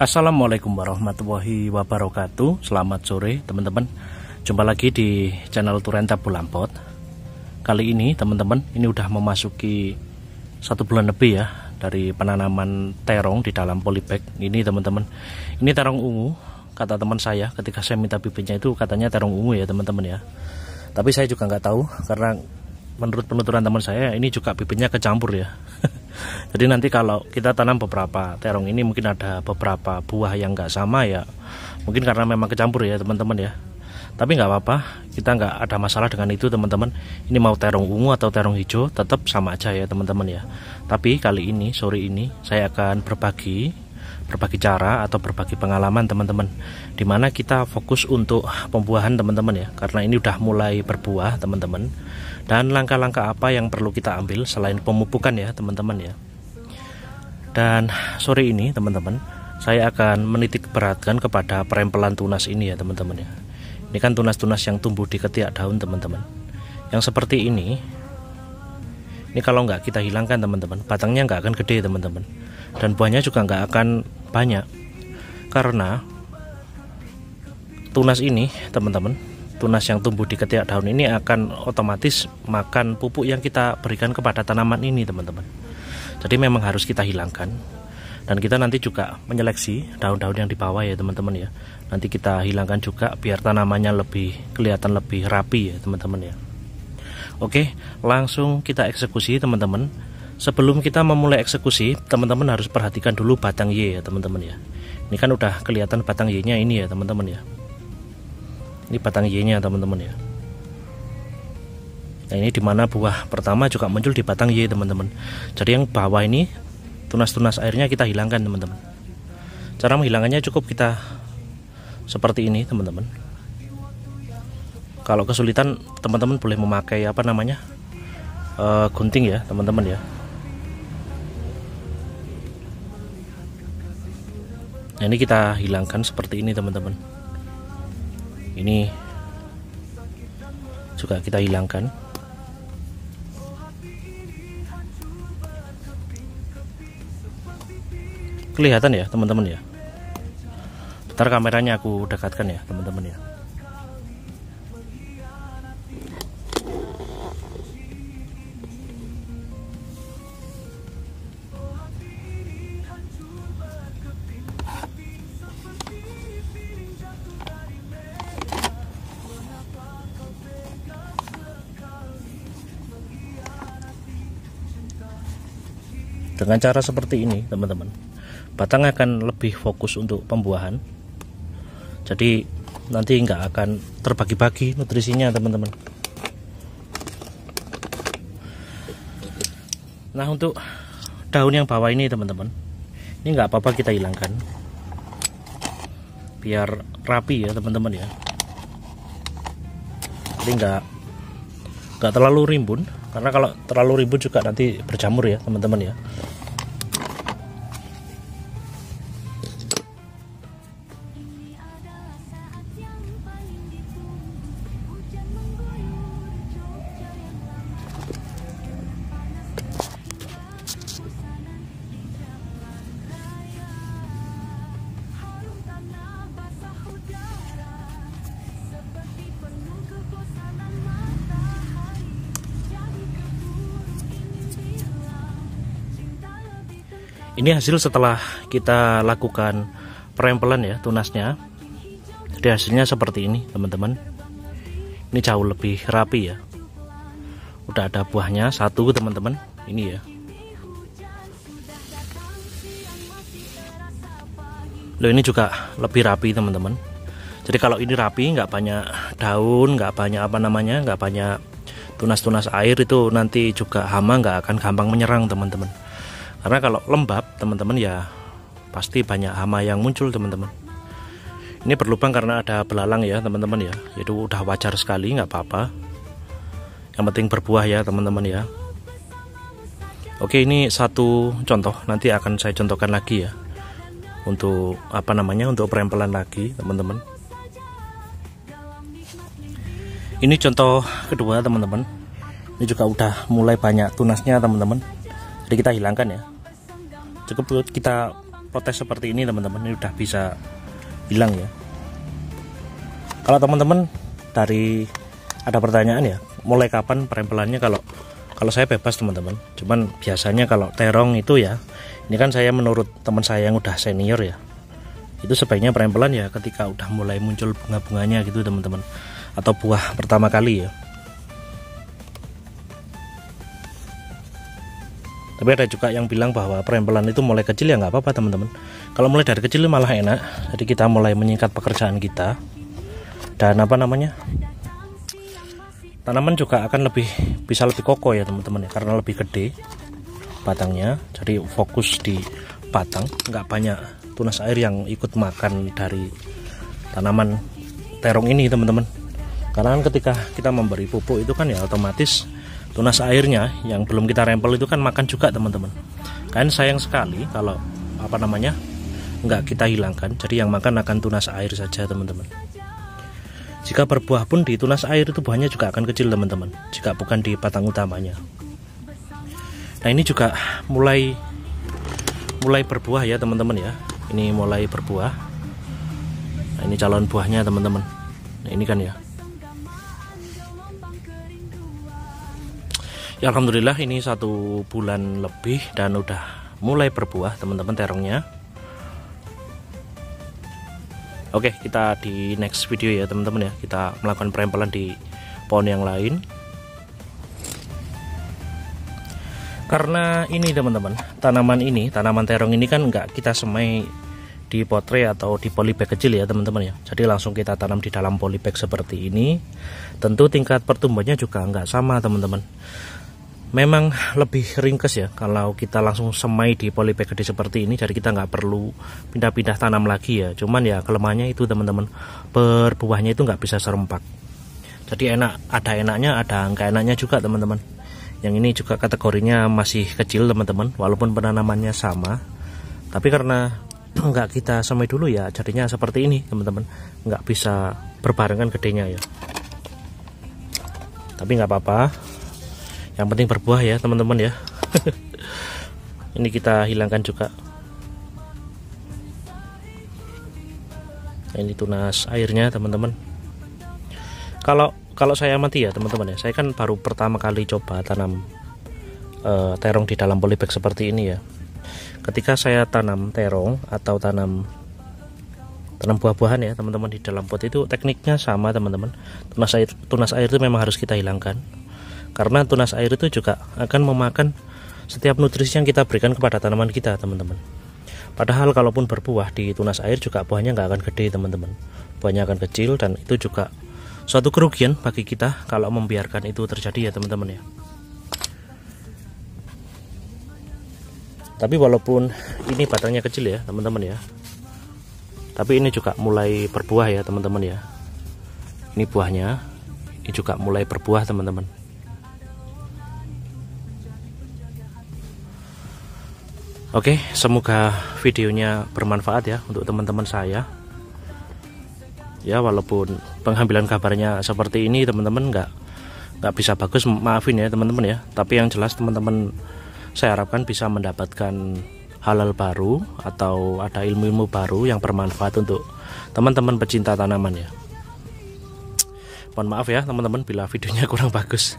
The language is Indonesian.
Assalamualaikum warahmatullahi wabarakatuh. Selamat sore teman-teman. Jumpa lagi di channel Turenta Bulampot. Kali ini teman-teman, ini udah memasuki 1 bulan lebih ya dari penanaman terong di dalam polybag. Ini teman-teman, ini terong ungu. Kata teman saya ketika saya minta bibitnya itu katanya terong ungu ya teman-teman ya. Tapi saya juga nggak tahu karena menurut penuturan teman saya ini juga bibitnya kecampur ya. Jadi nanti kalau kita tanam beberapa terong ini mungkin ada beberapa buah yang nggak sama ya, mungkin karena memang kecampur ya teman-teman ya. Tapi nggak apa-apa, kita nggak ada masalah dengan itu teman-teman. Ini mau terong ungu atau terong hijau tetap sama aja ya teman-teman ya. Tapi kali ini sore ini saya akan berbagi cara atau berbagi pengalaman teman-teman, dimana kita fokus untuk pembuahan teman-teman ya, karena ini udah mulai berbuah teman-teman. Dan langkah-langkah apa yang perlu kita ambil selain pemupukan ya teman-teman ya. Dan sore ini teman-teman, saya akan menitik beratkan kepada perempelan tunas ini ya teman-teman ya. Ini kan tunas-tunas yang tumbuh di ketiak daun teman-teman, yang seperti ini kalau nggak kita hilangkan teman-teman, batangnya nggak akan gede teman-teman, dan buahnya juga nggak akan banyak. Karena tunas ini teman-teman, tunas yang tumbuh di ketiak daun ini akan otomatis makan pupuk yang kita berikan kepada tanaman ini teman-teman. Jadi memang harus kita hilangkan. Dan kita nanti juga menyeleksi daun-daun yang di bawah ya teman-teman ya. Nanti kita hilangkan juga biar tanamannya lebih kelihatan lebih rapi ya teman-teman ya. Oke, langsung kita eksekusi teman-teman. Sebelum kita memulai eksekusi, teman-teman harus perhatikan dulu batang Y ya teman-teman ya. Ini kan udah kelihatan batang Y-nya ini ya teman-teman ya. Ini batang Y-nya teman-teman ya. Nah, ini dimana buah pertama juga muncul di batang Y teman-teman. Jadi yang bawah ini tunas-tunas airnya kita hilangkan teman-teman. Cara menghilangkannya cukup kita seperti ini teman-teman. Kalau kesulitan teman-teman boleh memakai apa namanya, gunting ya teman-teman ya. Nah, ini kita hilangkan seperti ini teman-teman. Ini juga kita hilangkan. Kelihatan ya teman-teman ya. Bentar kameranya aku dekatkan ya teman-teman ya. Dengan cara seperti ini teman-teman, batang akan lebih fokus untuk pembuahan. Jadi nanti nggak akan terbagi-bagi nutrisinya teman-teman. Nah, untuk daun yang bawah ini teman-teman, ini nggak apa-apa kita hilangkan biar rapi ya teman-teman ya. Jadi nggak terlalu rimbun, karena kalau terlalu rimbun juga nanti berjamur ya teman-teman ya. Ini hasil setelah kita lakukan perempelan ya tunasnya. Jadi hasilnya seperti ini teman-teman. Ini jauh lebih rapi ya. Udah ada buahnya satu teman-teman. Ini ya. Loh, ini juga lebih rapi teman-teman. Jadi kalau ini rapi, nggak banyak daun, nggak banyak apa namanya, nggak banyak tunas-tunas air, itu nanti juga hama nggak akan gampang menyerang teman-teman. Karena kalau lembab teman-teman ya pasti banyak hama yang muncul teman-teman. Ini berlubang karena ada belalang ya teman-teman ya. Itu udah wajar sekali, nggak apa-apa. Yang penting berbuah ya teman-teman ya. Oke, ini satu contoh, nanti akan saya contohkan lagi ya. Untuk apa namanya, untuk perempelan lagi teman-teman. Ini contoh kedua teman-teman. Ini juga udah mulai banyak tunasnya teman-teman. Jadi kita hilangkan ya. Cukup kita protes seperti ini teman-teman, ini udah bisa hilang ya. Kalau teman-teman dari ada pertanyaan ya, mulai kapan perempelannya? Kalau saya bebas teman-teman, cuman biasanya kalau terong itu ya, ini kan saya menurut teman saya yang udah senior ya, itu sebaiknya perempelan ya ketika udah mulai muncul bunga-bunganya gitu teman-teman, atau buah pertama kali ya. Tapi ada juga yang bilang bahwa perempelan itu mulai kecil ya nggak apa-apa teman-teman. Kalau mulai dari kecil malah enak. Jadi kita mulai menyingkat pekerjaan kita. Dan tanaman juga akan bisa lebih kokoh ya teman-teman ya, karena lebih gede batangnya. Jadi fokus di batang, nggak banyak tunas air yang ikut makan dari tanaman terong ini teman-teman. Karena kan ketika kita memberi pupuk itu kan ya otomatis tunas airnya yang belum kita rempel itu kan makan juga teman-teman. Kan sayang sekali kalau nggak kita hilangkan, jadi yang makan akan tunas air saja teman-teman. Jika berbuah pun di tunas air itu buahnya juga akan kecil teman-teman, jika bukan di batang utamanya. Nah ini juga mulai berbuah ya teman-teman ya. Ini mulai berbuah. Nah ini calon buahnya teman-teman. Nah ini kan ya. Ya alhamdulillah ini 1 bulan lebih dan udah mulai berbuah teman-teman terongnya. Oke, kita di next video ya teman-teman ya, kita melakukan perempelan di pohon yang lain. Karena ini teman-teman, tanaman terong ini kan nggak kita semai di potre atau di polybag kecil ya teman-teman ya. Jadi langsung kita tanam di dalam polybag seperti ini. Tentu tingkat pertumbuhannya juga nggak sama teman-teman. Memang lebih ringkes ya kalau kita langsung semai di polybag gede seperti ini, jadi kita nggak perlu pindah-pindah tanam lagi ya. Cuman ya kelemahannya itu teman-teman, berbuahnya itu nggak bisa serempak. Jadi ada enaknya, ada nggak enaknya juga teman-teman. Yang ini juga kategorinya masih kecil teman-teman, walaupun penanamannya sama, tapi karena nggak kita semai dulu ya, jadinya seperti ini teman-teman, nggak bisa berbarengan gedenya ya. Tapi nggak apa-apa. Yang penting berbuah ya teman-teman ya. Ini kita hilangkan juga. Ini tunas airnya teman-teman. Kalau saya amati ya teman-teman ya, saya kan baru pertama kali coba tanam terong di dalam polybag seperti ini ya. Ketika saya tanam terong atau tanam buah-buahan ya teman-teman di dalam pot, itu tekniknya sama teman-teman. Tunas air itu memang harus kita hilangkan. Karena tunas air itu juga akan memakan setiap nutrisi yang kita berikan kepada tanaman kita teman-teman. Padahal kalaupun berbuah di tunas air juga buahnya nggak akan gede teman-teman, buahnya akan kecil, dan itu juga suatu kerugian bagi kita kalau membiarkan itu terjadi ya teman-teman ya. Tapi walaupun ini batangnya kecil ya teman-teman ya, tapi ini juga mulai berbuah ya teman-teman ya. Ini buahnya, ini juga mulai berbuah teman-teman. Oke, semoga videonya bermanfaat ya untuk teman-teman saya. Ya walaupun pengambilan gambarnya seperti ini teman-teman nggak bisa bagus, maafin ya teman-teman ya. Tapi yang jelas teman-teman saya harapkan bisa mendapatkan hal-hal baru atau ada ilmu-ilmu baru yang bermanfaat untuk teman-teman pecinta tanaman ya. Mohon maaf ya teman-teman bila videonya kurang bagus.